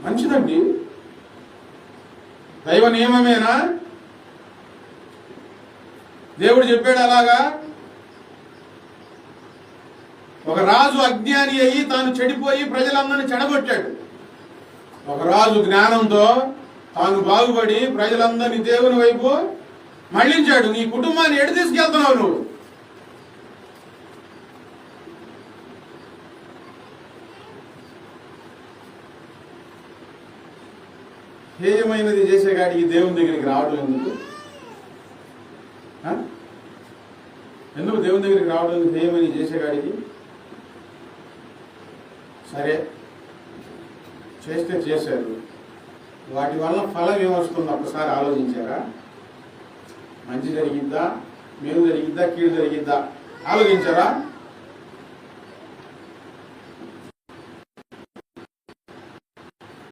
మంచిదండి. దైవ నియమమేనా? దేవుడు చెప్పాడు అలాగా? ఒక రాజు అజ్ఞాని అయ్యి తాను చెడిపోయి ప్రజలందరినీ చెడగొట్టాడు. ఒక రాజు జ్ఞానంతో తాను బాగుపడి ప్రజలందరినీ దేవుని వైపు మళ్లించాడు. నీ కుటుంబాన్ని ఎటు తీసుకెళ్తున్నావు నువ్వు? హేయమైనది చేసేగాడికి దేవుని దగ్గరికి రావడం ఎందుకు? ఎందుకు దేవుని దగ్గరికి రావడం ఎందుకు? హేయమైనది చేసేగాడికి సరే చేస్తే చేశారు, వాటి వల్ల ఫలం ఏమొస్తుంది ఒక్కసారి ఆలోచించారా? మంచి జరిగిద్దా, మేలు జరిగిద్దా, కీడు జరిగిద్దా ఆలోచించారా?